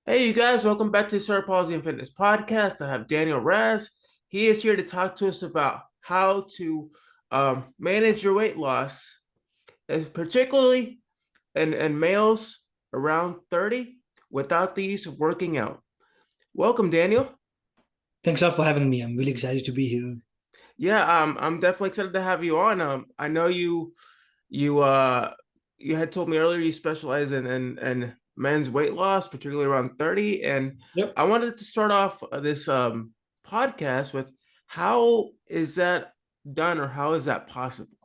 Hey, you guys, welcome back to the Cerebral Palsy and Fitness Podcast. I have Daniel Raz. He is here to talk to us about how to manage your weight loss, particularly in males around 30 without the use of working out. Welcome, Daniel. Thanks a lot for having me. I'm really excited to be here. Yeah, I'm definitely excited to have you on. I know you uh you had told me earlier you specialize in men's weight loss, particularly around 30. And Yep. I wanted to start off this podcast with how is that done or how is that possible?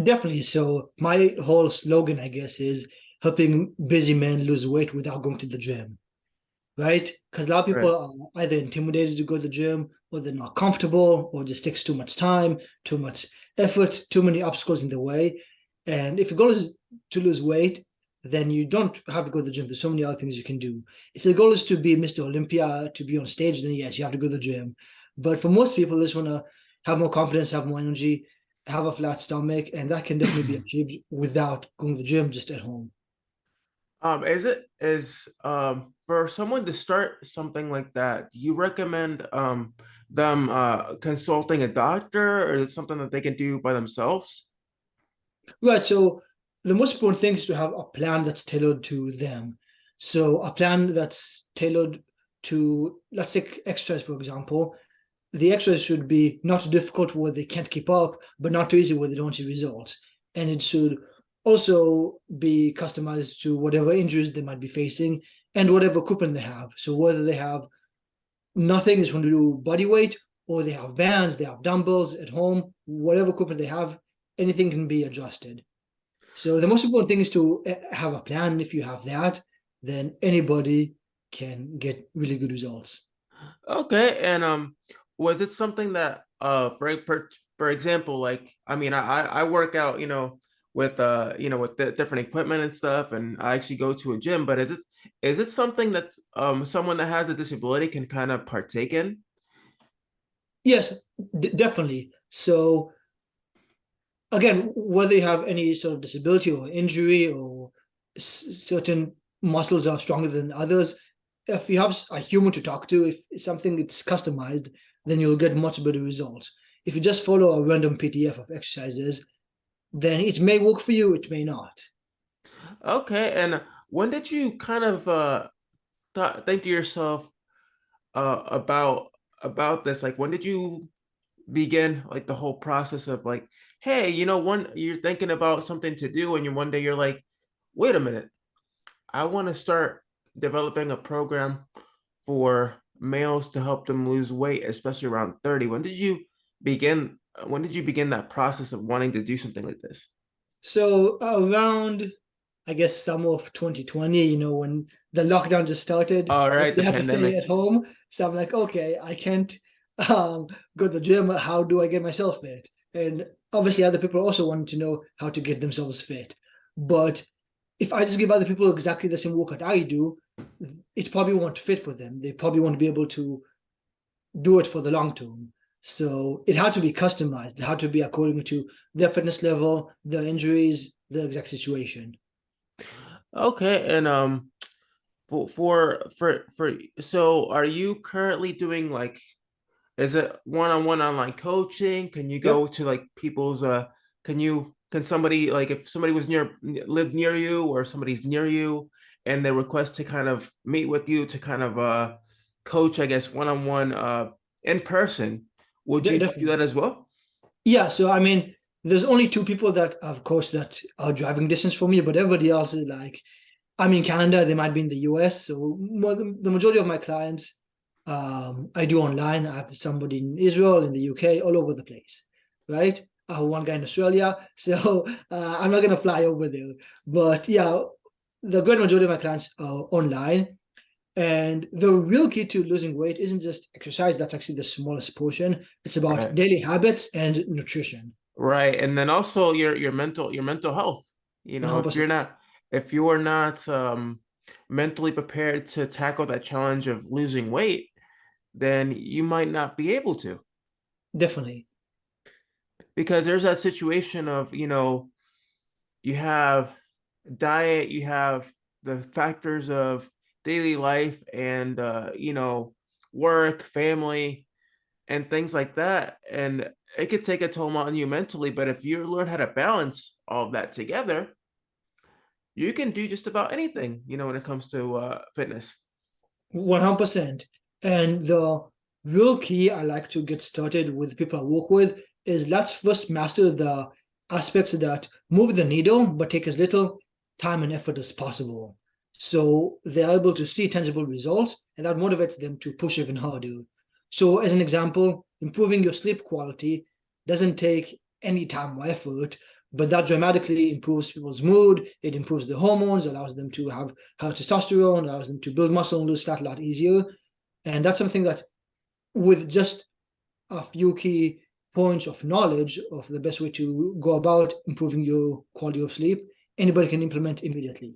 Definitely. So my whole slogan, I guess, is helping busy men lose weight without going to the gym, right? Because a lot of Right. people are either intimidated to go to the gym, or they're not comfortable, or just takes too much time, too much effort, too many obstacles in the way. And if your goal is to lose weight, then you don't have to go to the gym. There's so many other things you can do. If your goal is to be Mr. Olympia, to be on stage, then yes, you have to go to the gym. But for most people, they just want to have more confidence, have more energy, have a flat stomach, and that can definitely be achieved without going to the gym, just at home. Is it is for someone to start something like that, do you recommend them consulting a doctor, or is it something that they can do by themselves? Right. So the most important thing is to have a plan that's tailored to them. So a plan that's tailored to, let's take exercise, for example. The exercise should be not too difficult where they can't keep up, but not too easy where they don't see results. And it should also be customized to whatever injuries they might be facing and whatever equipment they have. So whether they have nothing is going to do body weight, or they have bands, they have dumbbells at home, whatever equipment they have, anything can be adjusted. So the most important thing is to have a plan. If you have that, then anybody can get really good results. Okay, and was it something that for example, like I mean, I work out, with the different equipment and stuff, and I actually go to a gym. But is it something that someone that has a disability can kind of partake in? Yes, definitely. So again, whether you have any sort of disability or injury, or certain muscles are stronger than others, if you have a human to talk to, if something it's customized, then you'll get much better results. If you just follow a random PDF of exercises, then it may work for you, it may not. Okay, and when did you kind of think to yourself about this? Like, when did you begin like the whole process of like, hey, one you're thinking about something to do, and you one day you're like, wait a minute, I want to start developing a program for males to help them lose weight, especially around 30. Begin when did you begin that process of wanting to do something like this? So around, I guess, summer of 2020, when the lockdown just started, All right, they the had to stay pandemic. at home. So I'm like, okay, I can't go to the gym. How do I get myself fit? And obviously, other people also wanted to know how to get themselves fit. But if I just give other people exactly the same workout I do, it probably won't fit for them. They probably won't be able to do it for the long term. So it had to be customized. It had to be according to their fitness level, their injuries, the exact situation. Okay, and for so are you currently doing like, is it one-on-one online coaching? Can you go Yep. to like people's can somebody, like, if somebody lived near you, or somebody's near you and they request to kind of meet with you to kind of coach, I guess, one-on-one in person, would you do Definitely. that as well? Yeah. So I mean, there's only two people that, of course, that are driving distance for me, but everybody else is like, I'm in Canada, they might be in the US. So the majority of my clients, I do online. I have somebody in Israel, in the UK, all over the place, right? I have one guy in Australia, so I'm not gonna fly over there. But yeah, the great majority of my clients are online. And the real key to losing weight isn't just exercise. That's actually the smallest portion. It's about Right. daily habits and nutrition. Right. And then also your mental health. If 100%. you are not mentally prepared to tackle that challenge of losing weight, then you might not be able to. Definitely. Because there's that situation of, you have diet, you have the factors of daily life and work, family, and things like that. And it could take a toll on you mentally, but if you learn how to balance all of that together, you can do just about anything, when it comes to fitness. 100%. And the real key I like to get started with people I work with is let's first master the aspects that move the needle but take as little time and effort as possible. So they're able to see tangible results and that motivates them to push even harder. So, as an example, improving your sleep quality doesn't take any time or effort, but that dramatically improves people's mood. It improves the hormones, allows them to have higher testosterone, allows them to build muscle and lose fat a lot easier. And that's something that, with just a few key points of knowledge of the best way to go about improving your quality of sleep, anybody can implement immediately.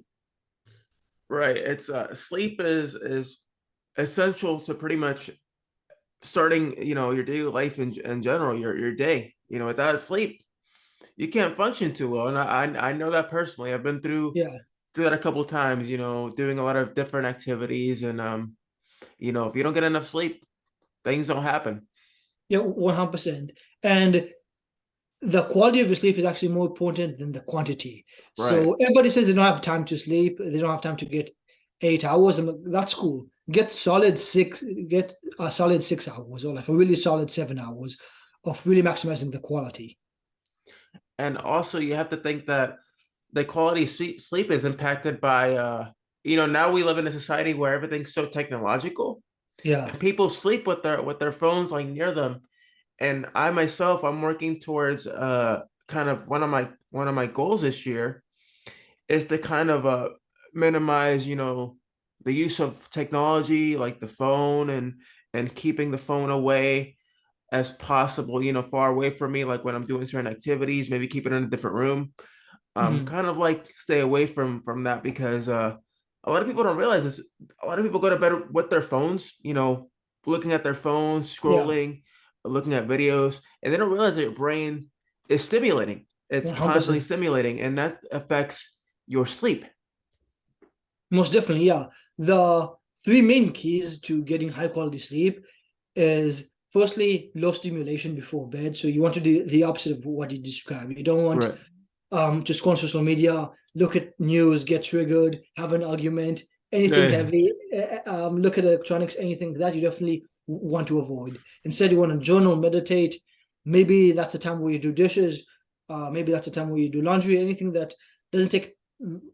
Right. It's sleep is essential to pretty much starting, your daily life in general, your day. Without sleep, you can't function too well. And I know that personally. I've been Yeah, through that a couple of times, doing a lot of different activities and if you don't get enough sleep, things don't happen. yeah, 100%. And the quality of your sleep is actually more important than the quantity. Right. So everybody says they don't have time to sleep, they don't have time to get 8 hours. And that's cool. Get a solid 6 hours, or like a really solid 7 hours of really maximizing the quality. And also you have to think that the quality of sleep is impacted by now we live in a society where everything's so technological Yeah. and people sleep with their phones like near them. And I myself, I'm working towards kind of one of my goals this year is to kind of minimize, the use of technology like the phone and keeping the phone away as possible, far away from me, like when I'm doing certain activities, maybe keep it in a different room. Mhm. Kind of like stay away from that because a lot of people don't realize this. A lot of people go to bed with their phones, looking at their phones, Yeah, scrolling, looking at videos, and they don't realize that your brain is stimulating. It's constantly 100%. stimulating, and that affects your sleep. Most definitely, yeah. The three main keys to getting high quality sleep is firstly low stimulation before bed. So you want to do the opposite of what you described. You don't want Right. to scroll on social media, look at news, get triggered, have an argument, anything Yeah. heavy, look at electronics, anything like that you definitely want to avoid. Instead, you want to journal, meditate. Maybe that's a time where you do dishes. Maybe that's a time where you do laundry. Anything that doesn't take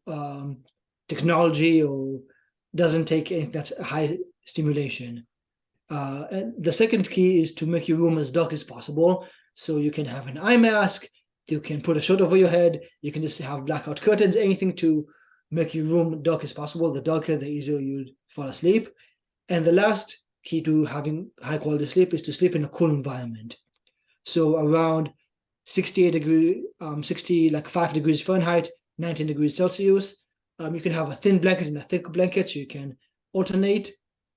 um, technology or doesn't take anything that's high stimulation. And the second key is to make your room as dark as possible. So you can have an eye mask, you can put a shirt over your head, you can just have blackout curtains, anything to make your room dark as possible. The darker, the easier you fall asleep. And the last key to having high quality sleep is to sleep in a cool environment. So around 68 degree, 60 like 5 degrees Fahrenheit, 19 degrees Celsius. You can have a thin blanket and a thick blanket, so you can alternate.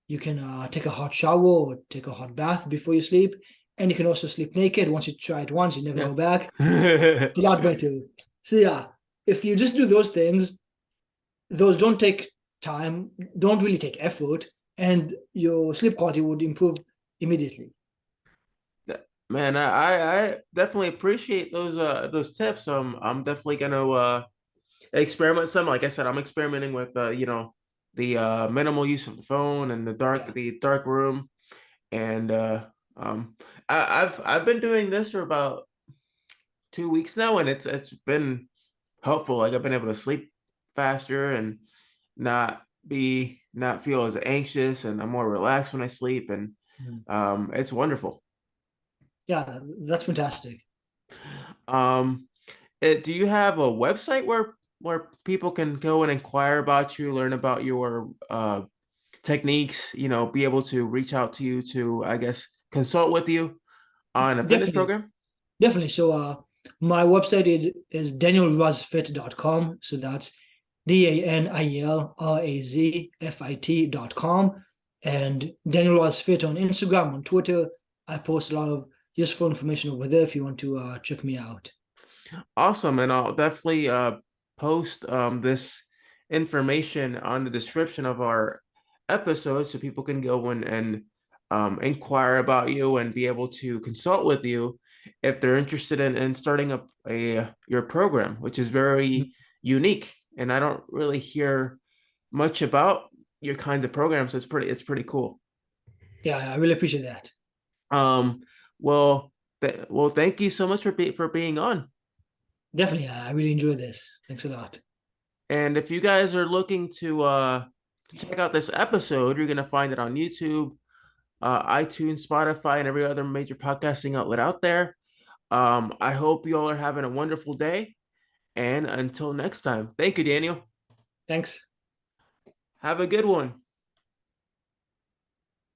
You can take a hot shower or take a hot bath before you sleep, and you can also sleep naked. Once you try it once, you never Yeah. go back. It's a lot better. So yeah, if you just do those things, those don't take time, don't really take effort, and your sleep quality would improve immediately. Man, I definitely appreciate those tips. I'm definitely gonna experiment some. Like I said, I'm experimenting with the minimal use of the phone and Yeah. the dark room. And um I've been doing this for about 2 weeks now, and it's been helpful. Like I've been able to sleep faster and not feel as anxious, and I'm more relaxed when I sleep, and Mhm. it's wonderful. Yeah, that's fantastic. Um do you have a website where people can go and inquire about you, learn about your techniques, be able to reach out to you to, I guess, consult with you on a fitness Definitely. program? Definitely. So my website is danielrazfit.com. So that's DANIELRAZFIT.com. And Daniel Raz Fit on Instagram, on Twitter. I post a lot of useful information over there if you want to check me out. Awesome. And I'll definitely post this information on the description of our episodes so people can go and inquire about you and be able to consult with you if they're interested in starting up a your program, which is Mhm. very unique. And I don't really hear much about your kinds of programs. So it's pretty cool. Yeah, I really appreciate that. Um, well, well, thank you so much for being on. Definitely, I really enjoyed this. Thanks a lot. And if you guys are looking to check out this episode, you're gonna find it on YouTube, iTunes, Spotify, and every other major podcasting outlet out there. I hope you all are having a wonderful day. And until next time, thank you, Daniel. Thanks. Have a good one.